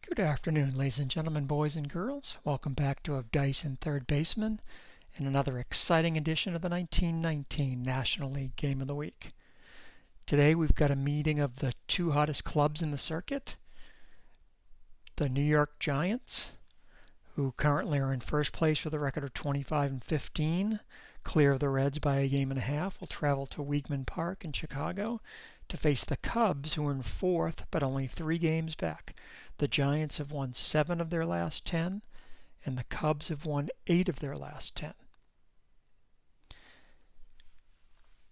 Good afternoon, ladies and gentlemen, boys and girls. Welcome back to Of Dice and Third Baseman and another exciting edition of the 1919 National League Game of the Week. Today we've got a meeting of the two hottest clubs in the circuit, the New York Giants, who currently are in first place with a record of 25-15, clear of the Reds by a game and a half, will travel to Weeghman Park in Chicago to face the Cubs, who are in fourth but only 3 games back. The Giants have won 7 of their last 10, and the Cubs have won 8 of their last 10.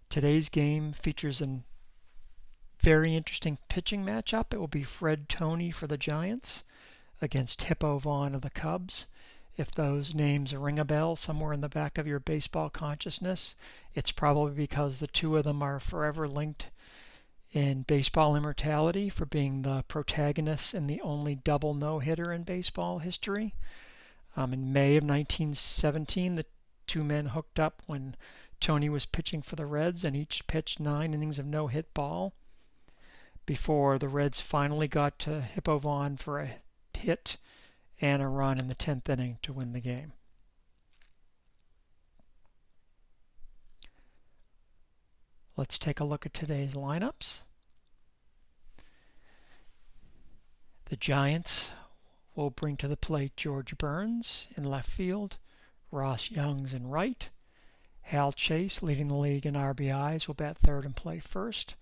Today's game features a very interesting pitching matchup. It will be Fred Tony for the Giants against Hippo Vaughn of the Cubs. If those names ring a bell somewhere in the back of your baseball consciousness, it's probably because the two of them are forever linked in baseball immortality for being the protagonists in the only double no-hitter in baseball history. In May of 1917, the two men hooked up when Tony was pitching for the Reds, and each pitched 9 innings of no-hit ball before the Reds finally got to Hippo Vaughn for a hit and a run in the 10th inning to win the game. Let's take a look at today's lineups. The Giants will bring to the plate George Burns in left field, Ross Youngs in right. Hal Chase, leading the league in RBIs, will bat third and play first.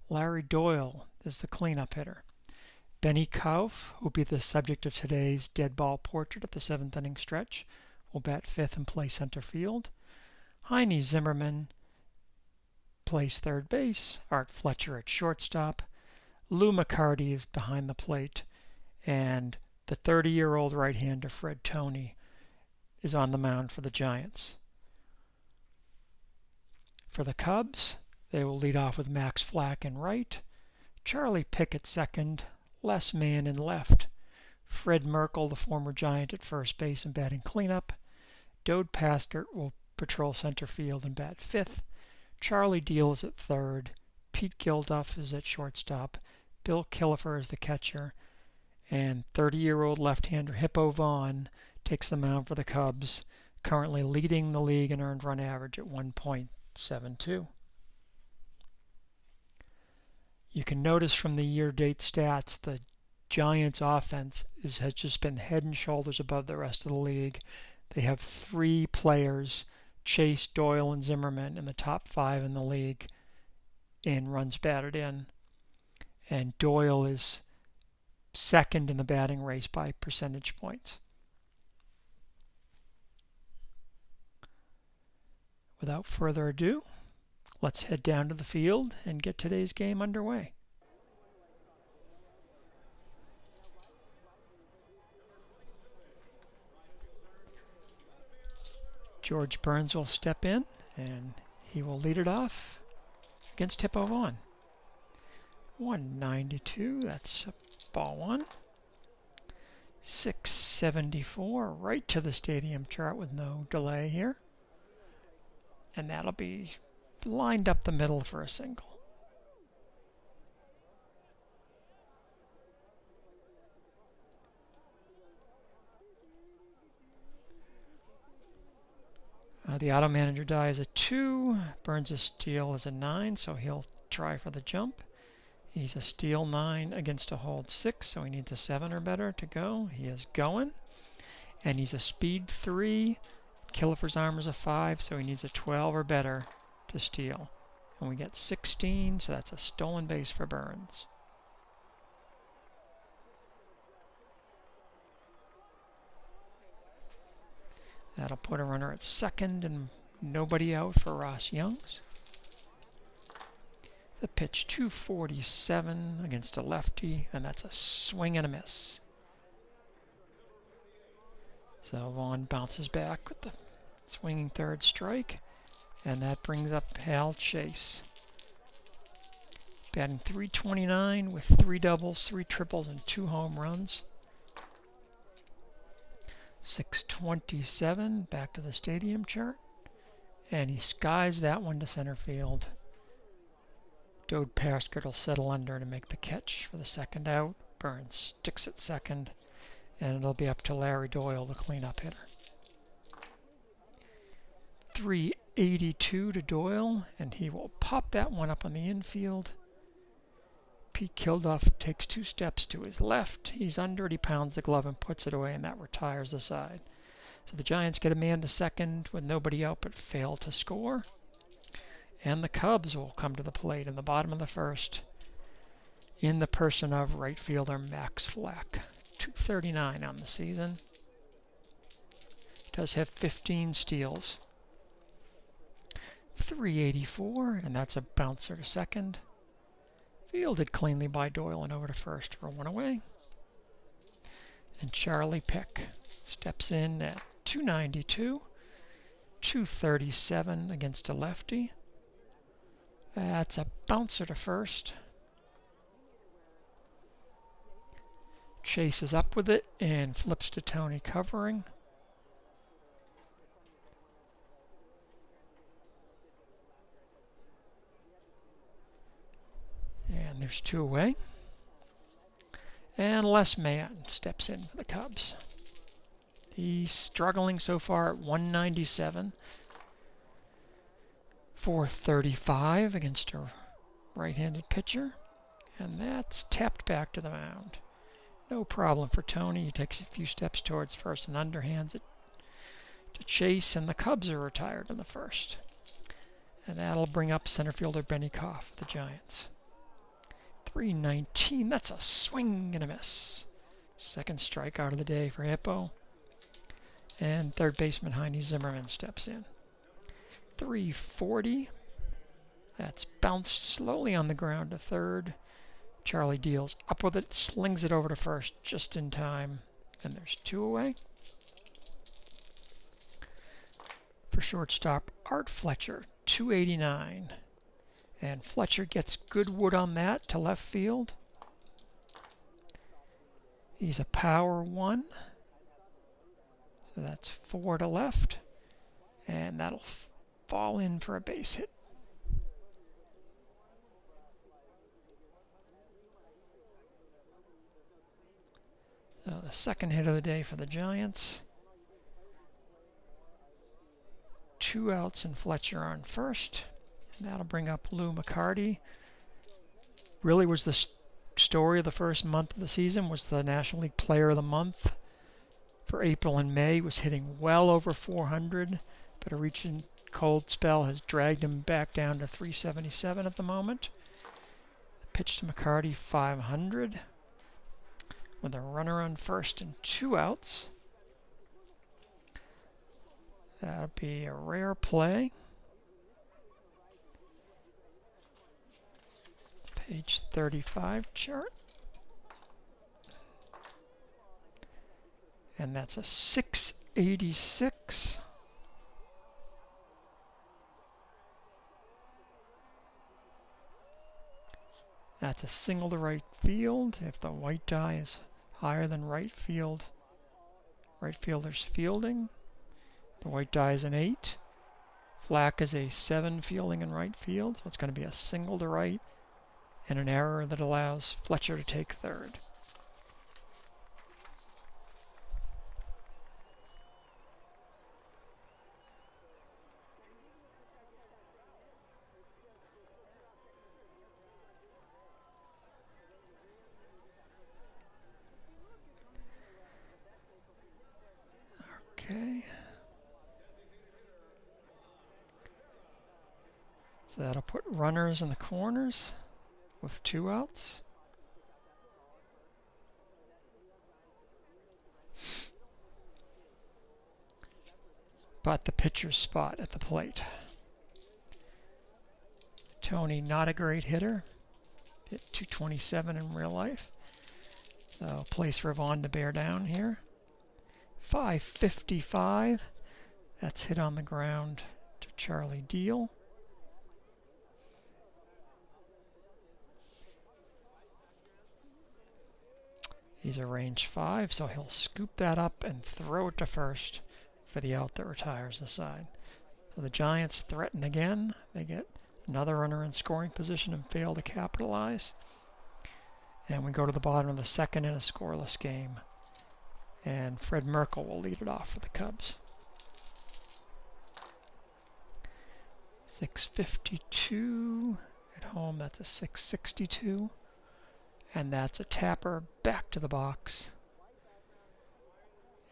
Larry Doyle is the cleanup hitter. Benny Kauff, who will be the subject of today's Deadball portrait at the 7th inning stretch, will bat fifth and play center field. Heine Zimmerman plays third base. Art Fletcher at shortstop. Lou McCarty is behind the plate. And the 30-year-old right-hander Fred Tony is on the mound for the Giants. For the Cubs, they will lead off with Max Flack in right, Charlie Pick at second, Les Mann in left, Fred Merkel, the former Giant, at first base and batting cleanup. Dode Paskert will patrol center field and bat fifth. Charlie Deal is at third. Pete Gilduff is at shortstop. Bill Killefer is the catcher. And 30-year-old left-hander Hippo Vaughn takes the mound for the Cubs, currently leading the league in earned run average at 1.72. You can notice from the year-to-date stats the Giants' offense has just been head and shoulders above the rest of the league. They have 3 players, Chase, Doyle, and Zimmerman, in the top 5 in the league in runs batted in. And Doyle is second in the batting race by percentage points. Without further ado, let's head down to the field and get today's game underway. George Burns will step in, and he will lead it off against Hippo Vaughn. 192, that's ball 1. 674, right to the stadium chart with no delay here. And that'll be lined up the middle for a single. The auto manager die is a 2. Burns' steal is a 9, so he'll try for the jump. He's a steal 9 against a hold 6, so he needs a 7 or better to go. He is going. And he's a speed 3. Killefer's armor's a 5, so he needs a 12 or better to steal. And we get 16, so that's a stolen base for Burns. That'll put a runner at second and nobody out for Ross Youngs. The pitch 247 against a lefty, and that's a swing and a miss. So Vaughn bounces back with the swinging third strike, and that brings up Hal Chase. Batting .329 with 3 doubles, 3 triples, and 2 home runs. 627, back to the stadium chart, and he skies that one to center field. Dode Paskert will settle under to make the catch for the second out. Burns sticks at second, and it'll be up to Larry Doyle, the cleanup hitter. 382 to Doyle, and he will pop that one up on the infield. Pete Kilduff takes 2 steps to his left. He's under it. He pounds the glove and puts it away, and that retires the side. So the Giants get a man to second with nobody out but fail to score. And the Cubs will come to the plate in the bottom of the first in the person of right fielder Max Flack. 239 on the season. Does have 15 steals. 384, and that's a bouncer to second. Fielded cleanly by Doyle and over to first for 1 away. And Charlie Pick steps in at 292, 237 against a lefty. That's a bouncer to first. Chases up with it and flips to Tony covering. And there's 2 away. And Les Mann steps in for the Cubs. He's struggling so far at 197. 435 against a right-handed pitcher. And that's tapped back to the mound. No problem for Tony. He takes a few steps towards first and underhands it to Chase, and the Cubs are retired in the first. And that'll bring up center fielder Benny Kauff, the Giants. 319, that's a swing and a miss. Second strikeout of the day for Hippo. And third baseman Heine Zimmerman steps in. 340, that's bounced slowly on the ground to third. Charlie deals up with it, slings it over to first just in time, and there's 2 away. For shortstop, Art Fletcher, 289. And Fletcher gets good wood on that to left field. He's a power 1. So that's 4 to left. And that'll fall in for a base hit. So the second hit of the day for the Giants. 2 outs and Fletcher on first. That'll bring up Lou McCarty. Really was the story of the first month of the season, was the National League Player of the Month. For April and May, was hitting well over 400, but a recent cold spell has dragged him back down to 377 at the moment. The pitch to McCarty, 500, with a runner on first and 2 outs. That'll be a rare play. Page 35 chart. And that's a 686. That's a single to right field. If the white die is higher than right field, right fielder's fielding. The white die is an 8. Flack is a 7 fielding in right field, so it's going to be a single to right and an error that allows Fletcher to take third. Okay. So that'll put runners in the corners with 2 outs. But the pitcher's spot at the plate. Tony, not a great hitter. Hit 227 in real life. So place for Vaughn to bear down here. 555. That's hit on the ground to Charlie Deal. He's a range 5, so he'll scoop that up and throw it to first for the out that retires the side. So the Giants threaten again. They get another runner in scoring position and fail to capitalize. And we go to the bottom of the second in a scoreless game. And Fred Merkel will lead it off for the Cubs. 6:52 at home. That's a 6:62. And that's a tapper back to the box.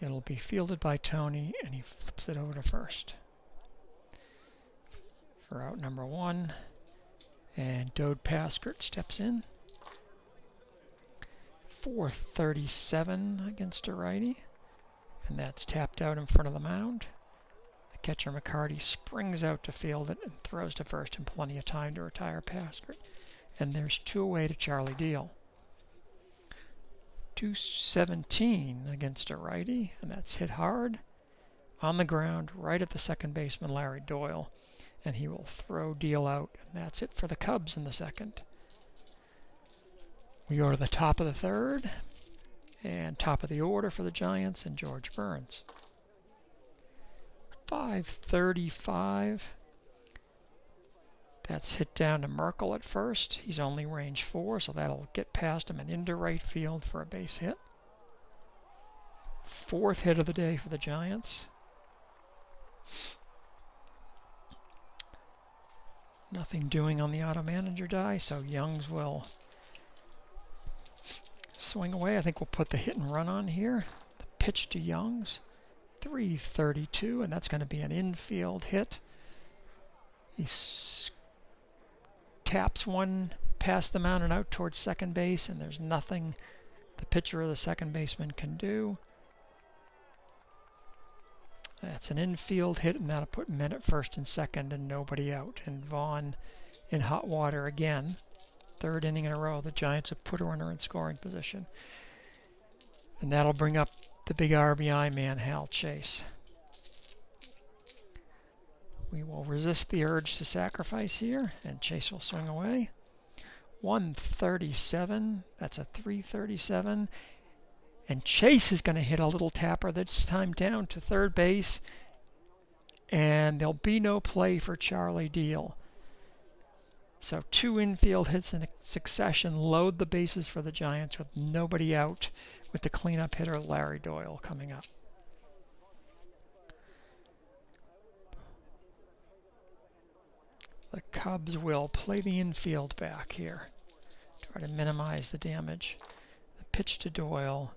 It'll be fielded by Tony, and he flips it over to first. For out number 1. And Dode Paskert steps in. 437 against a righty. And that's tapped out in front of the mound. The catcher McCarty springs out to field it and throws to first in plenty of time to retire Paskert. And there's 2 away to Charlie Deal. 217 against a righty, and that's hit hard on the ground right at the second baseman Larry Doyle, and he will throw Deal out, and that's it for the Cubs in the second. We go to the top of the third, and top of the order for the Giants and George Burns. 5:35. That's hit down to Merkel at first. He's only range 4, so that'll get past him and into right field for a base hit. 4th hit of the day for the Giants. Nothing doing on the auto manager die, so Youngs will swing away. I think we'll put the hit and run on here. The pitch to Youngs. 3:32, and that's going to be an infield hit. He taps one past the mound and out towards second base, and there's nothing the pitcher or the second baseman can do. That's an infield hit, and that'll put men at first and second and nobody out. And Vaughn in hot water again. 3rd inning in a row, the Giants have put a runner in scoring position. And that'll bring up the big RBI man, Hal Chase. We will resist the urge to sacrifice here, and Chase will swing away. 137, that's a 337. And Chase is going to hit a little tapper this time down to third base, and there'll be no play for Charlie Deal. So 2 infield hits in succession load the bases for the Giants with nobody out, with the cleanup hitter Larry Doyle coming up. The Cubs will play the infield back here. Try to minimize the damage. The pitch to Doyle.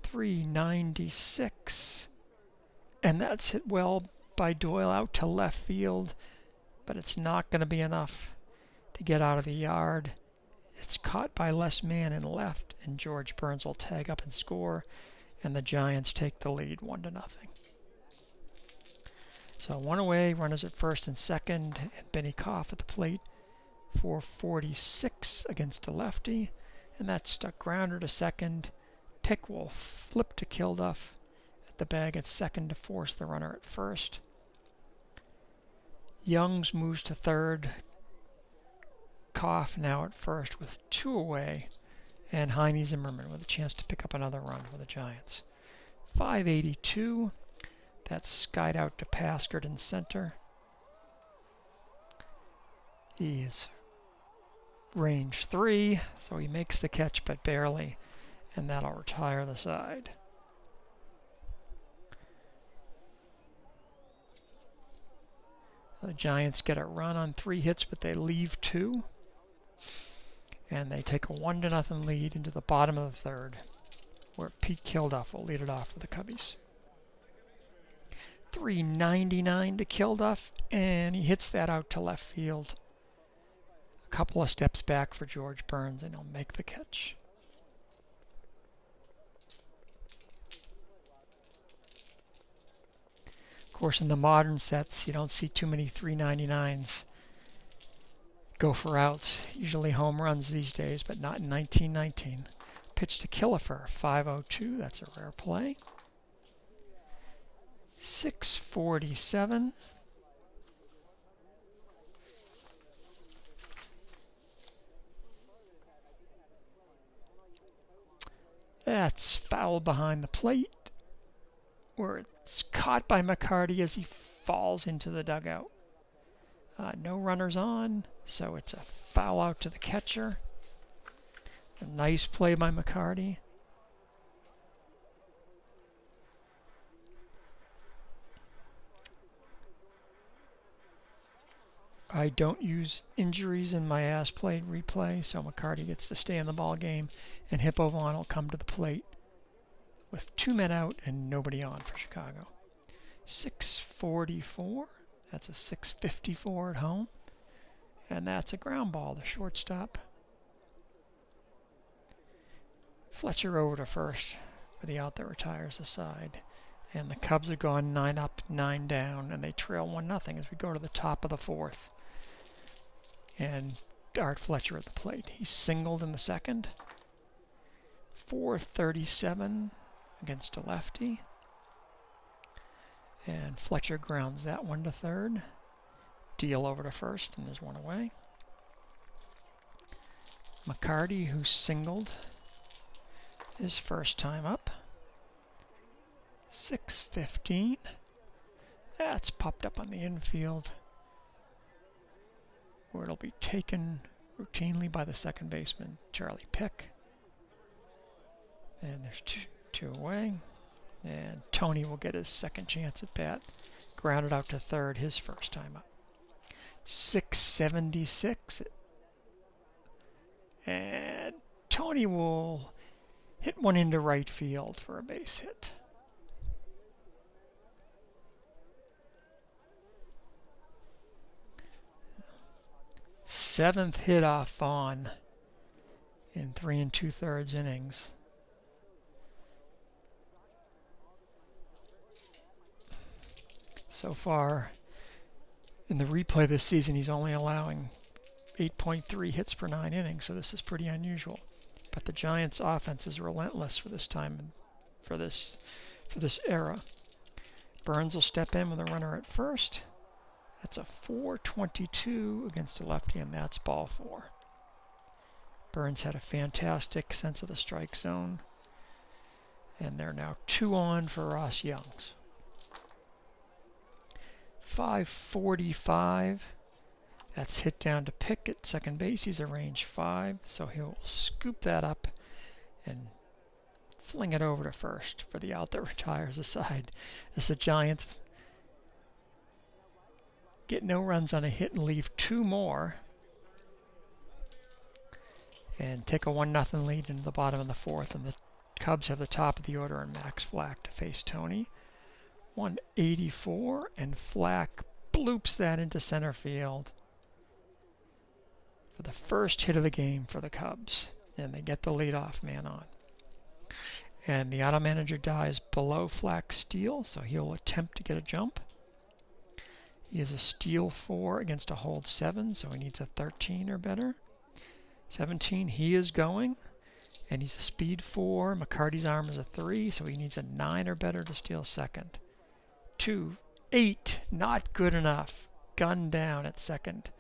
396. And that's hit well by Doyle out to left field. But it's not going to be enough to get out of the yard. It's caught by Les Mann in left. And George Burns will tag up and score. And the Giants take the lead 1-0. So 1 away, runners at first and second, and Benny Kauff at the plate. 446 against a lefty, and that's stuck grounder to second. Pick will flip to Kilduff at the bag at second to force the runner at first. Youngs moves to third. Kauff now at first with 2 away, and Heine Zimmerman with a chance to pick up another run for the Giants. 582. That's skied out to Paskert in center. He's range 3, so he makes the catch but barely, and that'll retire the side. The Giants get a run on 3 hits, but they leave 2. And they take a 1-0 lead into the bottom of the third, where Pete Kilduff will lead it off for the Cubbies. 399 to Kilduff, and he hits that out to left field. A couple of steps back for George Burns, and he'll make the catch. Of course, in the modern sets, you don't see too many 399s go for outs. Usually home runs these days, but not in 1919. Pitch to Killefer, 502. That's a rare play. 647. That's foul behind the plate, where it's caught by McCarty as he falls into the dugout. No runners on, so it's a foul out to the catcher. A nice play by McCarty. I don't use injuries in my as played replay, so McCarty gets to stay in the ball game, and Hippo Vaughn will come to the plate with 2 men out and nobody on for Chicago. 644. That's a 654 at home, and that's a ground ball. The shortstop. Fletcher over to first for the out that retires the side. And the Cubs are gone 9 up, 9 down, and they trail 1-0 as we go to the top of the 4th. And Art Fletcher at the plate. He's singled in the second. 437 against a lefty. And Fletcher grounds that one to third. Deal over to first, and there's one away. McCarty, who singled his first time up. 6:15. That's popped up on the infield, where it'll be taken routinely by the second baseman, Charlie Pick. And there's two away. And Tony will get his second chance at bat. Grounded out to third his first time up. 676. And Tony will hit one into right field for a base hit. Seventh hit off Vaughn in 3 2/3 innings. So far in the replay this season, he's only allowing 8.3 hits per 9 innings, so this is pretty unusual. But the Giants' offense is relentless for this time, for this era. Burns will step in with a runner at first. That's a 422 against a lefty, and that's ball 4. Burns had a fantastic sense of the strike zone, and they're now 2 on for Ross Youngs. 545. That's hit down to Pick at second base. He's a range 5, so he'll scoop that up and fling it over to first for the out that retires the side. As the Giants get no runs on a hit and leave 2 more, and take a 1-0 lead into the bottom of the 4th, and the Cubs have the top of the order and Max Flack to face Tony. 184, and Flack bloops that into center field for the first hit of the game for the Cubs, and they get the leadoff man on. And the auto manager dies below Flack's steal, so he'll attempt to get a jump. He is a steal 4 against a hold 7, so he needs a 13 or better. 17, he is going, and he's a speed 4. McCarty's arm is a 3, so he needs a 9 or better to steal second. 2, 8, not good enough. Gun down at second.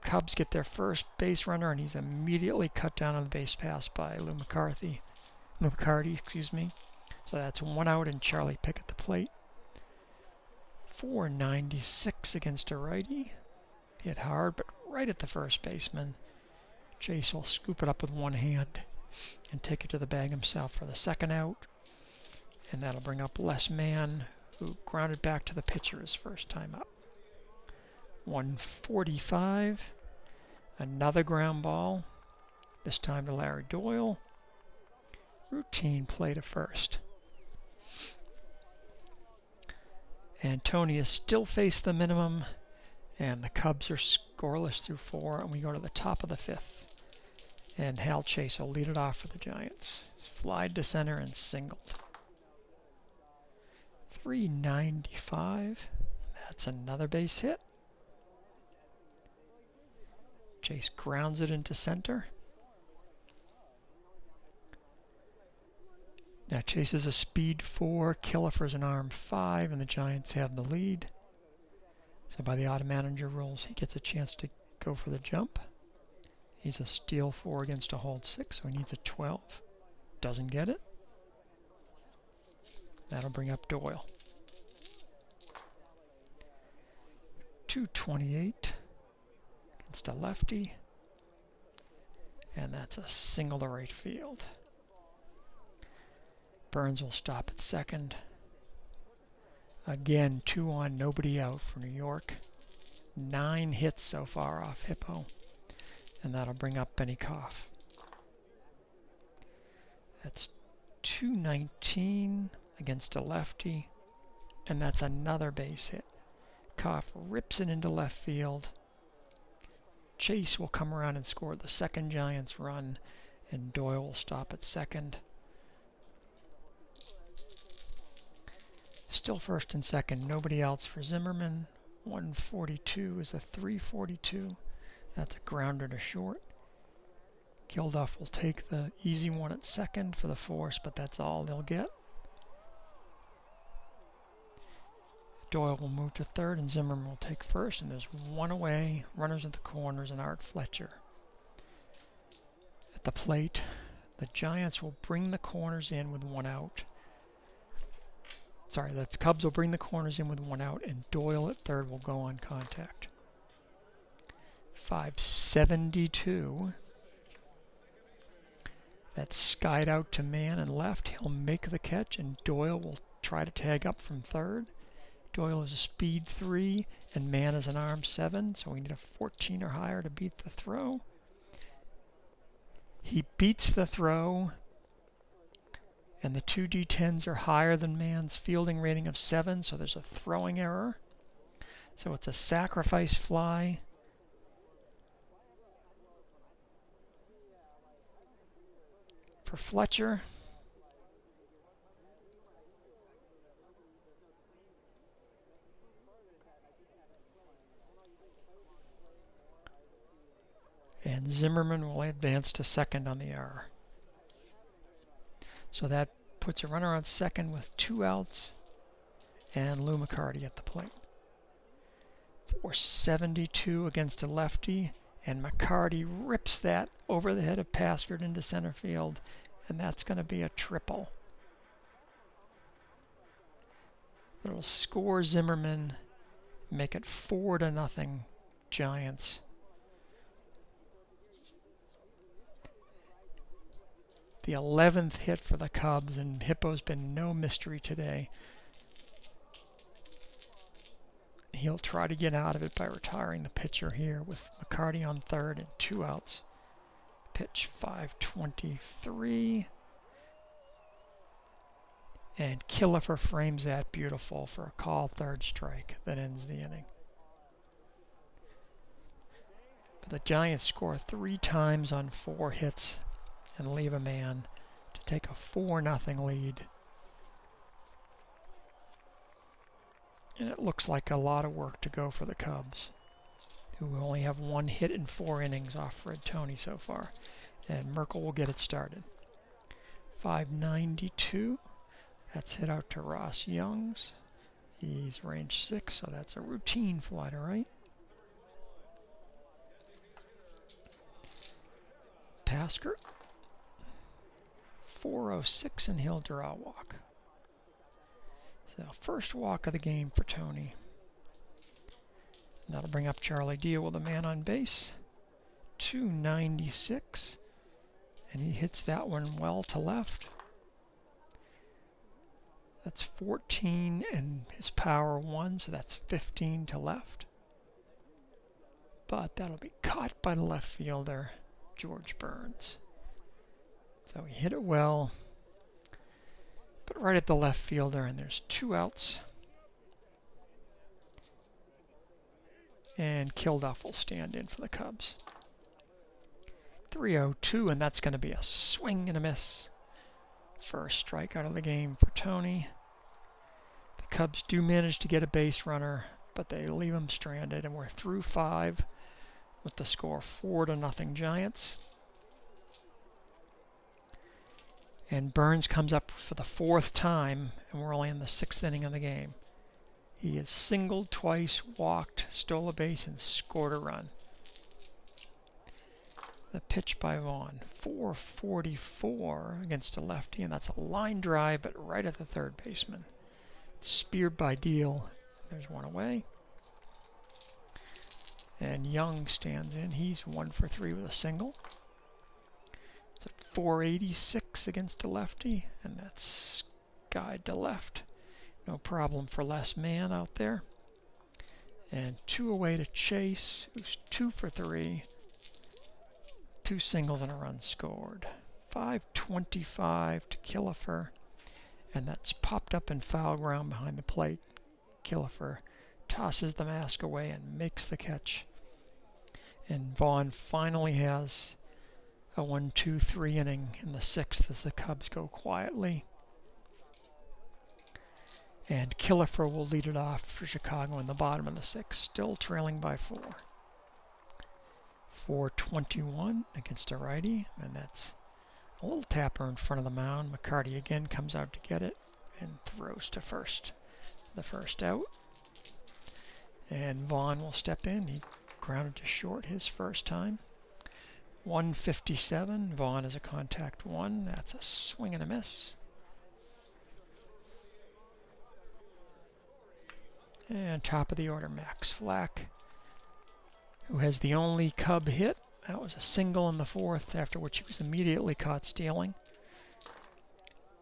Cubs get their first base runner, and he's immediately cut down on the base pass by Lou McCarty. So that's 1 out and Charlie Pick at the plate. 496 against a righty. Hit hard, but right at the first baseman. Chase will scoop it up with one hand and take it to the bag himself for the second out. And that'll bring up Les Mann, who grounded back to the pitcher his first time up. 145. Another ground ball, this time to Larry Doyle. Routine play to first. And Tony has still faced the minimum, and the Cubs are scoreless through 4, and we go to the top of the 5th. And Hal Chase will lead it off for the Giants. He's flied to center and singled. 395. That's another base hit. Chase grounds it into center. Now Chase is a speed 4, Killefer's an arm 5, and the Giants have the lead. So by the auto manager rules, he gets a chance to go for the jump. He's a steal 4 against a hold 6, so he needs a 12. Doesn't get it. That'll bring up Doyle. 228 against a lefty. And that's a single to right field. Burns will stop at second. Again, 2 on, nobody out for New York. 9 hits so far off Hippo. And that'll bring up Benny Kauff. That's 219 against a lefty. And that's another base hit. Kauff rips it into left field. Chase will come around and score the second Giants run. And Doyle will stop at second. Still first and second, nobody else for Zimmerman. 142 is a 342. That's a grounder to short. Kilduff will take the easy one at second for the force, but that's all they'll get. Doyle will move to third, and Zimmerman will take first, and there's 1 away. Runners at the corners, and Art Fletcher. At the plate, the Giants will bring the corners in with 1 out. Sorry, the Cubs will bring the corners in with 1 out, and Doyle at third will go on contact. 572. That's skied out to Mann and left. He'll make the catch, and Doyle will try to tag up from third. Doyle is a speed 3, and Mann is an arm 7, so we need a 14 or higher to beat the throw. He beats the throw, and the 2 D10s are higher than Mann's fielding rating of 7, so there's a throwing error. So it's a sacrifice fly. For Fletcher. And Zimmerman will advance to second on the error. So that puts a runner on second with 2 outs and Lou McCarty at the plate. 472 against a lefty, and McCarty rips that over the head of Paskert into center field, and that's going to be a triple. It'll score Zimmerman, make it 4-0 Giants. The 11th hit for the Cubs, and Hippo's been no mystery today. He'll try to get out of it by retiring the pitcher here with McCarty on third and 2 outs. Pitch 523. And Killefer frames that beautiful for a call third strike that ends the inning. But the Giants score 3 times on 4 hits and leave a man to take a 4-0 lead. And it looks like a lot of work to go for the Cubs, who only have 1 hit in 4 innings off Fred Tony so far. And Merkel will get it started. 592. That's hit out to Ross Youngs. He's range 6, so that's a routine fly to right. Paskert. 406, and he'll draw a walk. So first walk of the game for Tony. And that'll bring up Charlie Deal with a man on base. 296. And he hits that one well to left. That's 14 and his power 1, so that's 15 to left. But that'll be caught by the left fielder, George Burns. So he hit it well, but right at the left fielder, and there's 2 outs. And Kilduff will stand in for the Cubs. 302, and that's going to be a swing and a miss. First strikeout of the game for Tony. The Cubs do manage to get a base runner, but they leave him stranded, and we're through 5 with the score 4-0 Giants. And Burns comes up for the 4th time, and we're only in the 6th inning of the game. He has singled twice, walked, stole a base, and scored a run. The pitch by Vaughn, 444 against a lefty, and that's a line drive, but right at the third baseman. It's speared by Deal. There's 1 away. And Young stands in. He's 1 for 3 with a single. 486 against a lefty, and that's guide to left. No problem for less man out there. And 2 away to Chase, who's 2 for 3. 2 singles and a run scored. 525 to Kauff, and that's popped up in foul ground behind the plate. Kauff tosses the mask away and makes the catch. And Vaughn finally has a 1-2-3 inning in the 6th as the Cubs go quietly. And Kauff will lead it off for Chicago in the bottom of the 6th, still trailing by 4. 421 against a righty, and that's a little tapper in front of the mound. McCarty again comes out to get it and throws to first. The first out. And Vaughn will step in. He grounded to short his first time. 157. Vaughn is a contact 1. That's a swing and a miss. And top of the order, Max Flack, who has the only Cub hit. That was a single in the 4th, after which he was immediately caught stealing.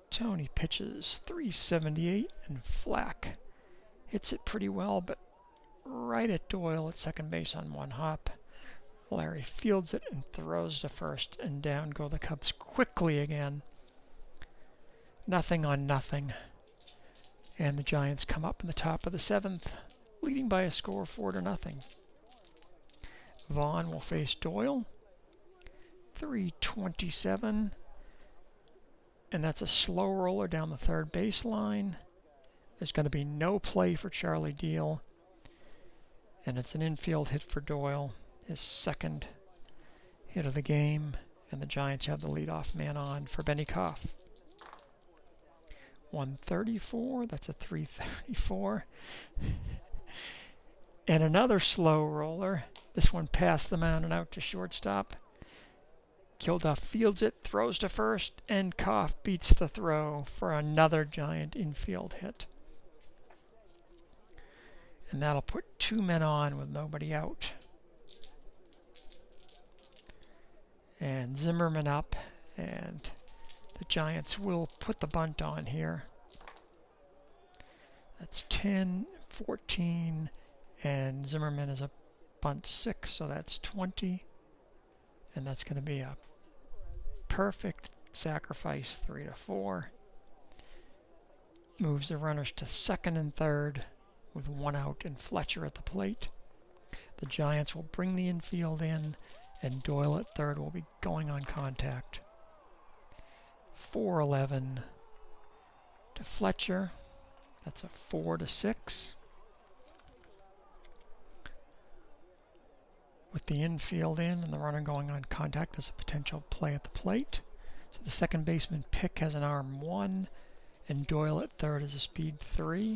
Tony pitches 378, and Flack hits it pretty well, but right at Doyle at second base on 1 hop. Larry fields it and throws to first, and down go the Cubs quickly again. Nothing on nothing. And the Giants come up in the top of the 7th, leading by a score of 4-0. Vaughn will face Doyle. 327. And that's a slow roller down the third baseline. There's going to be no play for Charlie Deal. And it's an infield hit for Doyle, his second hit of the game. And the Giants have the leadoff man on for Benny Kauff. 134, that's a 334. And another slow roller. This one past the mound and out to shortstop. Kilduff fields it, throws to first, and Kauff beats the throw for another Giant infield hit. And that'll put 2 men on with nobody out. And Zimmerman up, and the Giants will put the bunt on here. That's 10, 14, and Zimmerman is a bunt 6, so that's 20. And that's going to be a perfect sacrifice, 3-4. Moves the runners to second and third with 1 out and Fletcher at the plate. The Giants will bring the infield in, and Doyle at third will be going on contact. 4-11 to Fletcher. That's a 4-6. With the infield in and the runner going on contact, there's a potential play at the plate. So the second baseman Pick has an arm 1, and Doyle at third is a speed 3.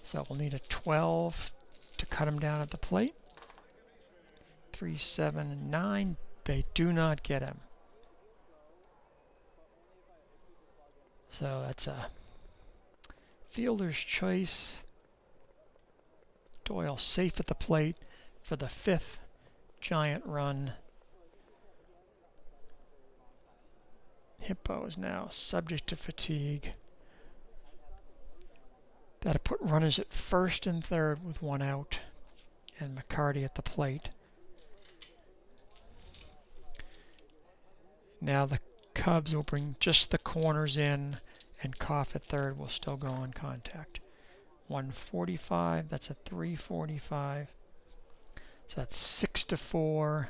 So we'll need a 12 to cut him down at the plate. 3, 7, and 9. They do not get him. So that's a fielder's choice. Doyle safe at the plate for the 5th Giant run. Hippo is now subject to fatigue. That'll put runners at first and third with 1 out, and McCarty at the plate. Now the Cubs will bring just the corners in, and Kauff at third will still go on contact. 145, that's a 345. So that's 6-4.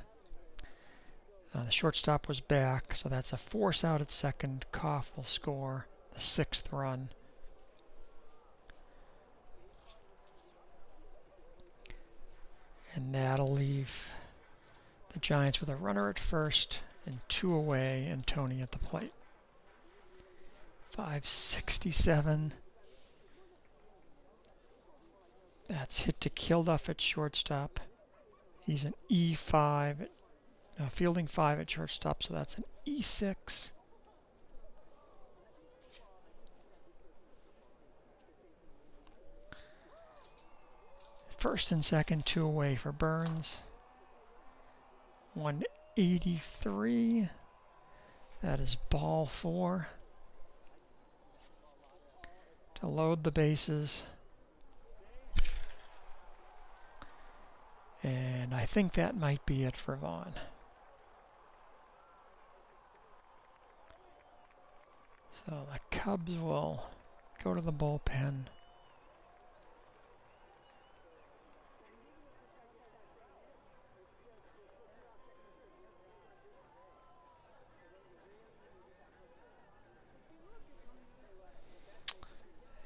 The shortstop was back, so that's a force out at second. Kauff will score the 6th run. And that'll leave the Giants with a runner at first and 2 away, and Tony at the plate. 567. That's hit to Kilduff at shortstop. He's an E5, fielding 5 at shortstop, so that's an E6. First and second, 2 away for Burns. 183. That is ball 4 to load the bases. And I think that might be it for Vaughn. So the Cubs will go to the bullpen.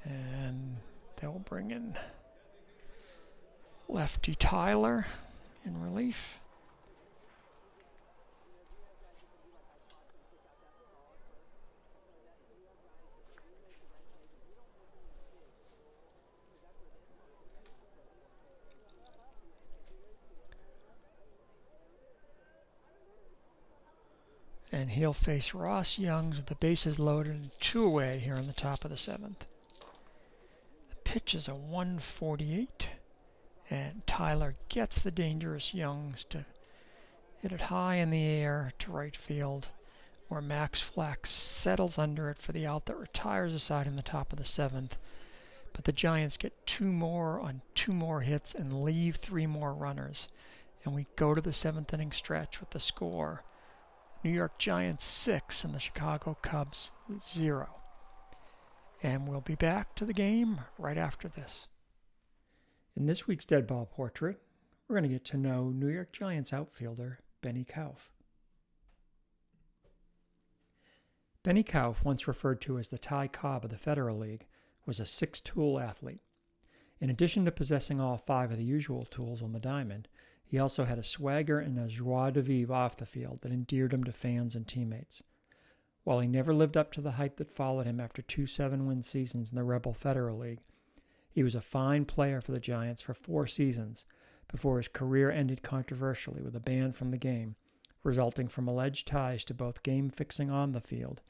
And they'll bring in lefty Tyler in relief. And he'll face Ross Youngs with the bases loaded and 2 away here in the top of the 7th. The pitch is a 148, and Tyler gets the dangerous Youngs to hit it high in the air to right field, where Max Flack settles under it for the out that retires the side in the top of the 7th. But the Giants get 2 more on 2 more hits and leave 3 more runners. And we go to the 7th inning stretch with the score: New York Giants 6 and the Chicago Cubs 0. And we'll be back to the game right after this. In this week's Deadball portrait, we're going to get to know New York Giants outfielder Benny Kauff. Benny Kauff, once referred to as the Ty Cobb of the Federal League, was a 6-tool athlete. In addition to possessing all 5 of the usual tools on the diamond, he also had a swagger and a joie de vivre off the field that endeared him to fans and teammates. While he never lived up to the hype that followed him after 2 7-win seasons in the Rebel Federal League, he was a fine player for the Giants for 4 seasons before his career ended controversially with a ban from the game, resulting from alleged ties to both game fixing on the field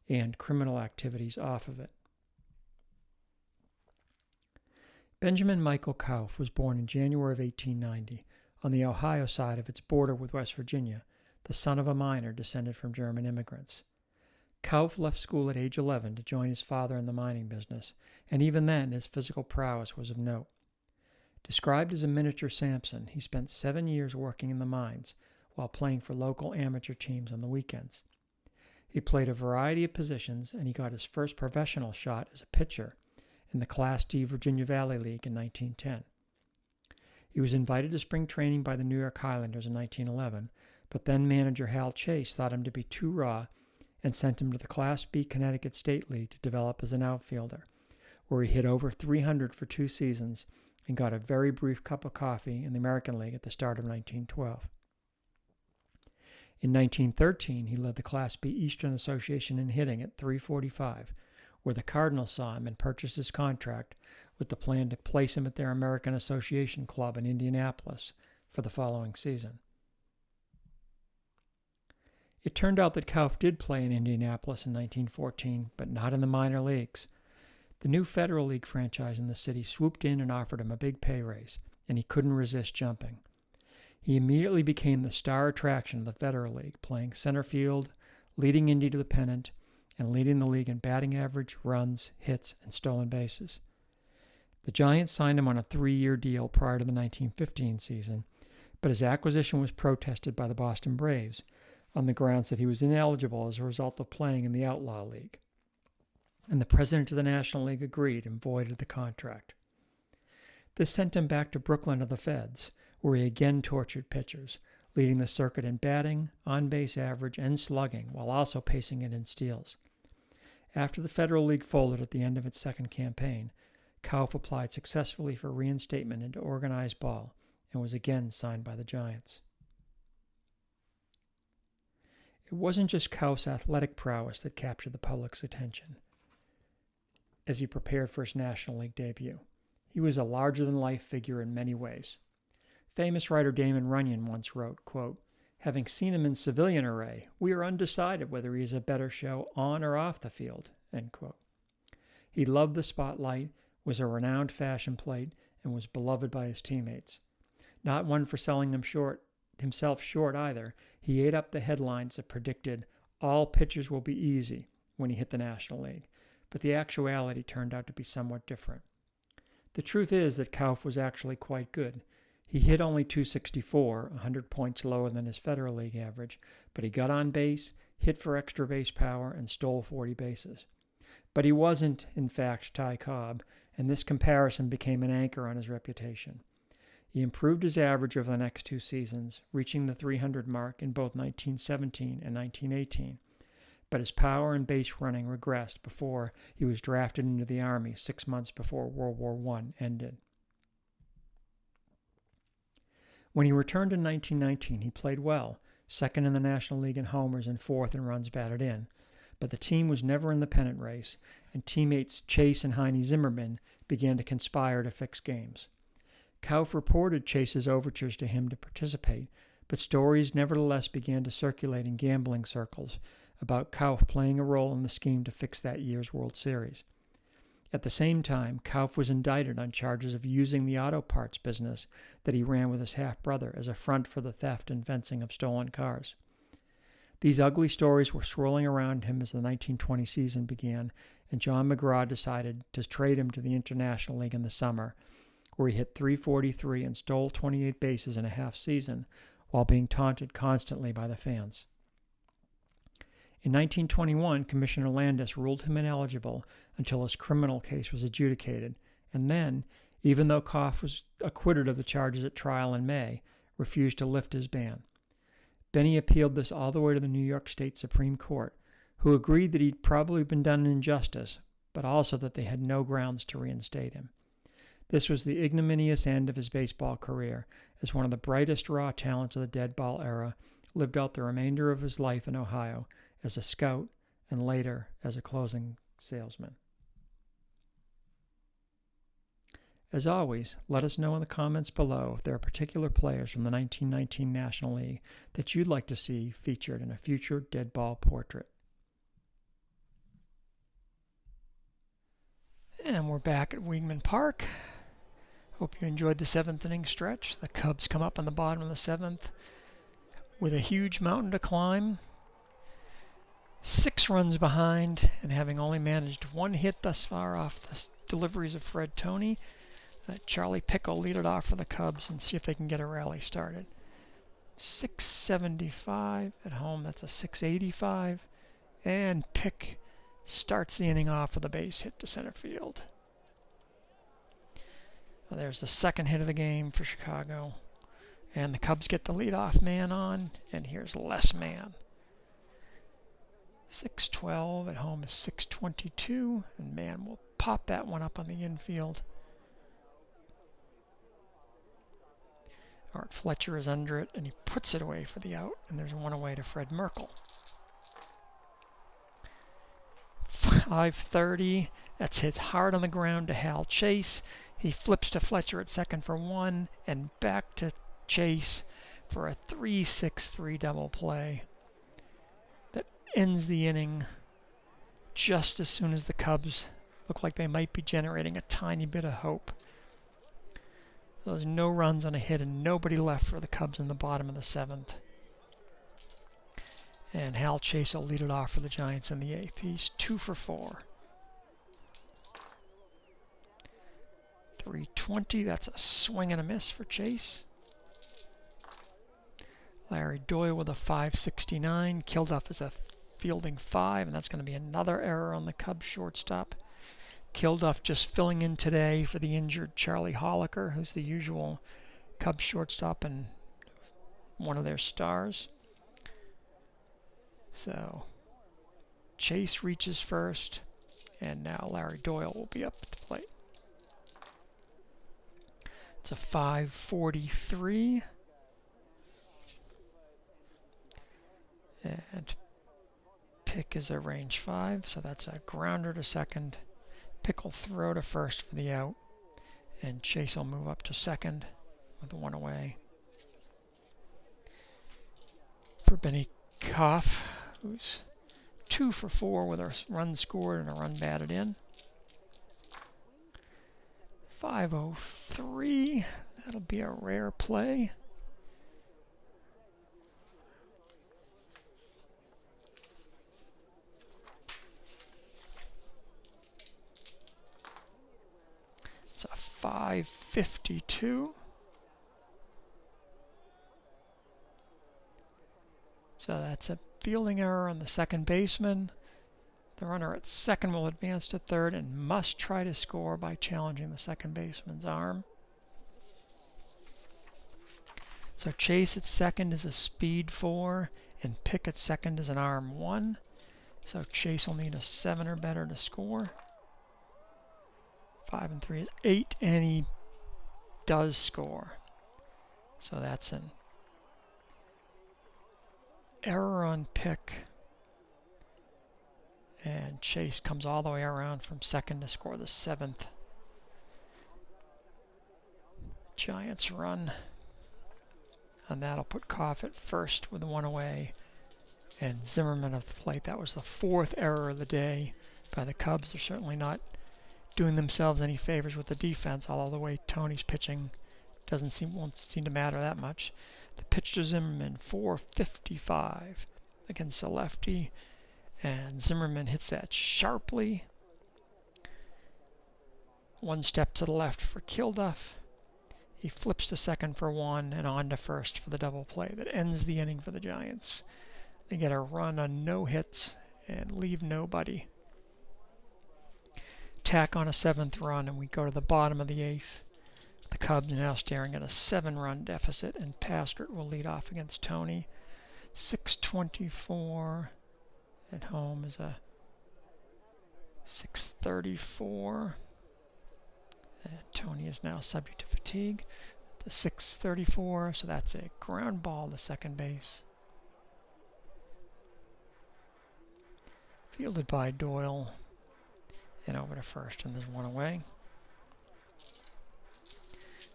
and criminal activities off of it. Benjamin Michael Kauff was born in January of 1890 on the Ohio side of its border with West Virginia, the son of a miner descended from German immigrants. Kauff left school at age 11 to join his father in the mining business, and even then his physical prowess was of note. Described as a miniature Samson, he spent 7 years working in the mines while playing for local amateur teams on the weekends. He played a variety of positions, and he got his first professional shot as a pitcher in the Class D Virginia Valley League in 1910. He was invited to spring training by the New York Highlanders in 1911, but then manager Hal Chase thought him to be too raw and sent him to the Class B Connecticut State League to develop as an outfielder, where he hit over 300 for 2 seasons and got a very brief cup of coffee in the American League at the start of 1912. In 1913, he led the Class B Eastern Association in hitting at .345, where the Cardinals saw him and purchased his contract with the plan to place him at their American Association club in Indianapolis for the following season. It turned out that Kauff did play in Indianapolis in 1914, but not in the minor leagues. The new Federal League franchise in the city swooped in and offered him a big pay raise, and he couldn't resist jumping. He immediately became the star attraction of the Federal League, playing center field, leading Indy to the pennant, and leading the league in batting average, runs, hits, and stolen bases. The Giants signed him on a 3-year deal prior to the 1915 season, but his acquisition was protested by the Boston Braves on the grounds that he was ineligible as a result of playing in the Outlaw League. And the president of the National League agreed and voided the contract. This sent him back to Brooklyn to the Feds, where he again tortured pitchers, leading the circuit in batting, on-base average, and slugging, while also pacing it in steals. After the Federal League folded at the end of its second campaign, Kauff applied successfully for reinstatement into organized ball and was again signed by the Giants. It wasn't just Kauff's athletic prowess that captured the public's attention as he prepared for his National League debut. He was a larger-than-life figure in many ways. Famous writer Damon Runyon once wrote, quote, "Having seen him in civilian array, we are undecided whether he is a better show on or off the field," end quote. He loved the spotlight, was a renowned fashion plate, and was beloved by his teammates. Not one for selling himself short either. He ate up the headlines that predicted all pitchers will be easy when he hit the National League, but the actuality turned out to be somewhat different. The truth is that Kauff was actually quite good. He hit only .264, 100 points lower than his Federal League average, but he got on base, hit for extra base power, and stole 40 bases. But he wasn't, in fact, Ty Cobb, and this comparison became an anchor on his reputation. He improved his average over the next 2 seasons, reaching the 300 mark in both 1917 and 1918. But his power and base running regressed before he was drafted into the Army 6 months before World War I ended. When he returned in 1919, he played well, second in the National League in homers and fourth in runs batted in. But the team was never in the pennant race, and teammates Chase and Heine Zimmerman began to conspire to fix games. Kauff reported Chase's overtures to him to participate, but stories nevertheless began to circulate in gambling circles about Kauff playing a role in the scheme to fix that year's World Series. At the same time, Kauff was indicted on charges of using the auto parts business that he ran with his half-brother as a front for the theft and fencing of stolen cars. These ugly stories were swirling around him as the 1920 season began, and John McGraw decided to trade him to the International League in the summer, where he hit .343 and stole 28 bases in a half season, while being taunted constantly by the fans. In 1921, Commissioner Landis ruled him ineligible until his criminal case was adjudicated, and then, even though Kauff was acquitted of the charges at trial in May, refused to lift his ban. Benny appealed this all the way to the New York State Supreme Court, who agreed that he'd probably been done an injustice, but also that they had no grounds to reinstate him. This was the ignominious end of his baseball career, as one of the brightest raw talents of the Deadball era lived out the remainder of his life in Ohio as a scout and later as a closing salesman. As always, let us know in the comments below if there are particular players from the 1919 National League that you'd like to see featured in a future Deadball portrait. And we're back at Weeghman Park. Hope you enjoyed the 7th inning stretch. The Cubs come up on the bottom of the 7th with a huge mountain to climb. 6 runs behind, and having only managed 1 hit thus far off the deliveries of Fred Toney, Charlie Pickle lead it off for the Cubs and see if they can get a rally started. 675 at home, that's a 685, and Pick starts the inning off with a base hit to center field. Well, there's the second hit of the game for Chicago, and the Cubs get the leadoff man on, and here's less man. 612 at home is 622, and man will pop that one up on the infield. Art Fletcher is under it, and he puts it away for the out, and there's one away to Fred Merkle. 530, that's hit hard on the ground to Hal Chase. He flips to Fletcher at second for 1, and back to Chase for a 3-6-3 double play that ends the inning just as soon as the Cubs look like they might be generating a tiny bit of hope. There's no runs on a hit and nobody left for the Cubs in the bottom of the 7th. And Hal Chase will lead it off for the Giants in the 8th. He's 2 for 4. 320, that's a swing and a miss for Chase. Larry Doyle with a 569. Kilduff is a fielding 5, and that's going to be another error on the Cubs shortstop. Kilduff just filling in today for the injured Charlie Holliker, who's the usual Cubs shortstop and one of their stars. So Chase reaches first, and now Larry Doyle will be up at the plate. It's a 543. And Pick is a range 5, so that's a grounder to second. Pick will throw to first for the out, and Chase will move up to second with 1 away. For Benny Kauff, who's 2 for 4 with a run scored and a run batted in. 503, that'll be a rare play. 552. So that's a fielding error on the second baseman. The runner at second will advance to third and must try to score by challenging the second baseman's arm. So Chase at second is a speed 4, and Pick at second is an arm 1. So Chase will need a 7 or better to score. 5 and 3 is 8, and he does score. So that's an error on Pick. And Chase comes all the way around from second to score the 7th Giants run. And that'll put Kauff at first with 1 away. And Zimmerman at the plate. That was the 4th error of the day by the Cubs. They're certainly not doing themselves any favors with the defense, although the way Tony's pitching won't seem to matter that much. The pitch to Zimmerman, 455 against the lefty. And Zimmerman hits that sharply. 1 step to the left for Kauff. He flips to second for 1 and on to first for the double play that ends the inning for the Giants. They get a run on no hits and leave nobody. Tack on a 7th run and we go to the bottom of the 8th. The Cubs are now staring at a 7-run deficit, and Paskert will lead off against Tony. 624. At home is a 634. And Tony is now subject to fatigue. The 634, so that's a ground ball to second base. Fielded by Doyle. And over to first, and there's 1 away.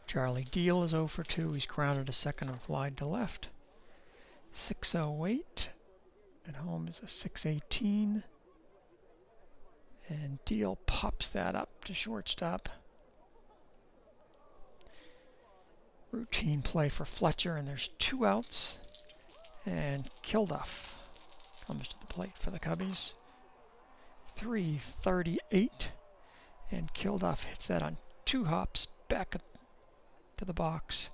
Charlie Deal is 0 for 2. He's grounded to second and flied to left. 608. At home is a 618. And Deal pops that up to shortstop. Routine play for Fletcher, and there's 2 outs. And Kauff comes to the plate for the Cubbies. 338. And Kauff hits that on 2 hops back to the box.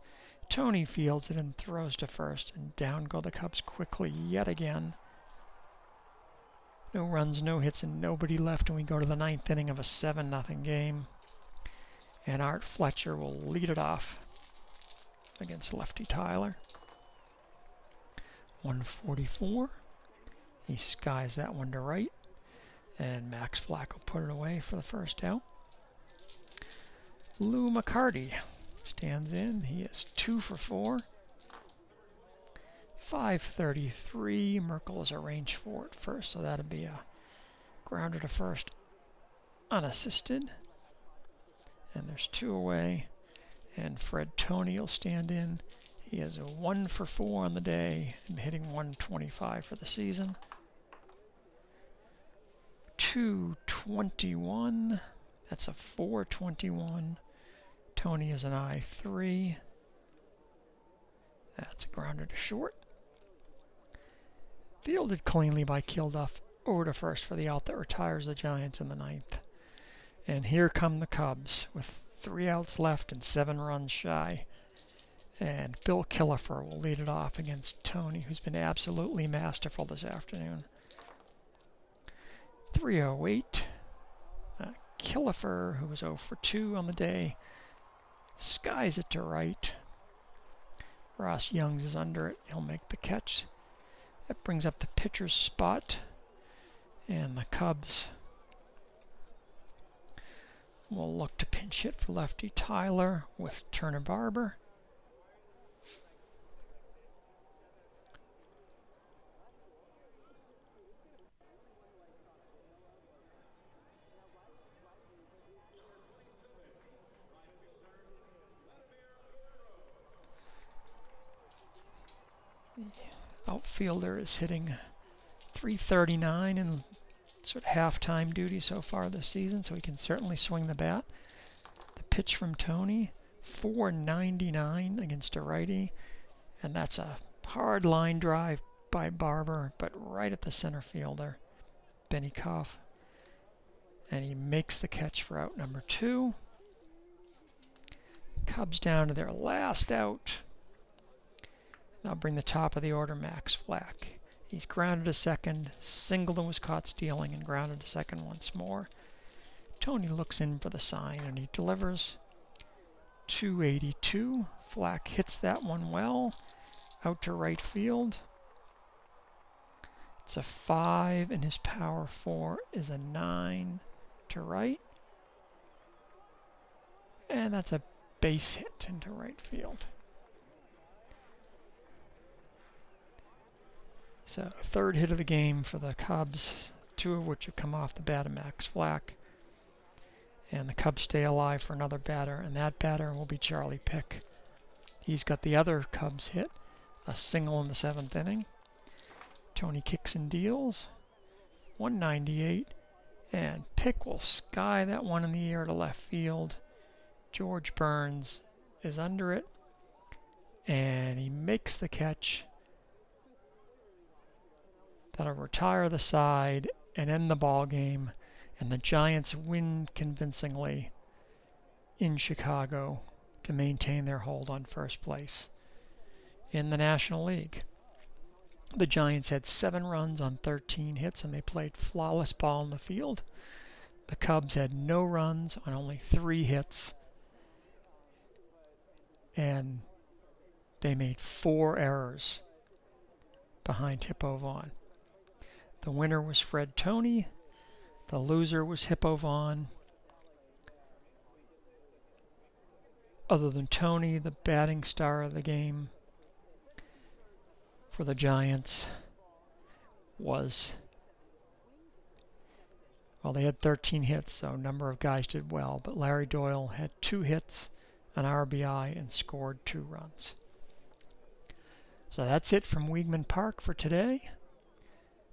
Tony fields it and throws to first, and down go the Cubs quickly yet again. No runs, no hits, and nobody left, and we go to the 9th inning of a 7-0 game. And Art Fletcher will lead it off against lefty Tyler. 144. He skies that one to right, and Max Flack will put it away for the first out. Lou McCarty stands in. He is 2 for 4. 533. Merkel is arranged for at first, so that'll be a grounder to first unassisted. And there's 2 away. And Fred Tony will stand in. He is a 1 for 4 on the day and hitting 125 for the season. 221. That's a 421. Tony is an I3. That's a grounder to short. Fielded cleanly by Kauff over to first for the out that retires the Giants in the 9th. And here come the Cubs with 3 outs left and 7 runs shy. And Bill Kauff will lead it off against Tony, who's been absolutely masterful this afternoon. 308. Kauff, who was 0 for 2 on the day, skies it to right. Ross Youngs is under it. He'll make the catch. That brings up the pitcher's spot. And the Cubs will look to pinch hit for lefty Tyler with Turner Barber. The outfielder is hitting .339 in sort of half-time duty so far this season, so he can certainly swing the bat. The pitch from Tony, .499 against a righty, and that's a hard line drive by Barber, but right at the center fielder, Benny Kauff. And he makes the catch for out number 2. Cubs down to their last out. Now bring the top of the order, Max Flack. He's grounded to second. Singleton was caught stealing and grounded to second once more. Tony looks in for the sign and he delivers. 282. Flack hits that one well. Out to right field. It's a 5 and his power 4 is a 9 to right. And that's a base hit into right field. So, third hit of the game for the Cubs, 2 of which have come off the bat of Max Flack. And the Cubs stay alive for another batter, and that batter will be Charlie Pick. He's got the other Cubs hit, a single in the 7th inning. Tony kicks and deals, 198, and Pick will sky that one in the air to left field. George Burns is under it, and he makes the catch. That'll retire the side and end the ball game, and the Giants win convincingly in Chicago to maintain their hold on first place in the National League. The Giants had 7 runs on 13 hits, and they played flawless ball in the field. The Cubs had no runs on only 3 hits, and they made 4 errors behind Hippo Vaughn. The winner was Fred Tony. The loser was Hippo Vaughn. Other than Tony, the batting star of the game for the Giants was, well, they had 13 hits, so a number of guys did well, but Larry Doyle had 2 hits, an RBI, and scored 2 runs. So that's it from Weeghman Park for today.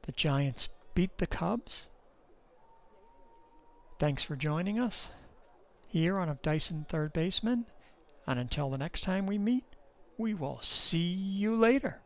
The Giants beat the Cubs. Thanks for joining us here on A Dyson Third Baseman. And until the next time we meet, we will see you later.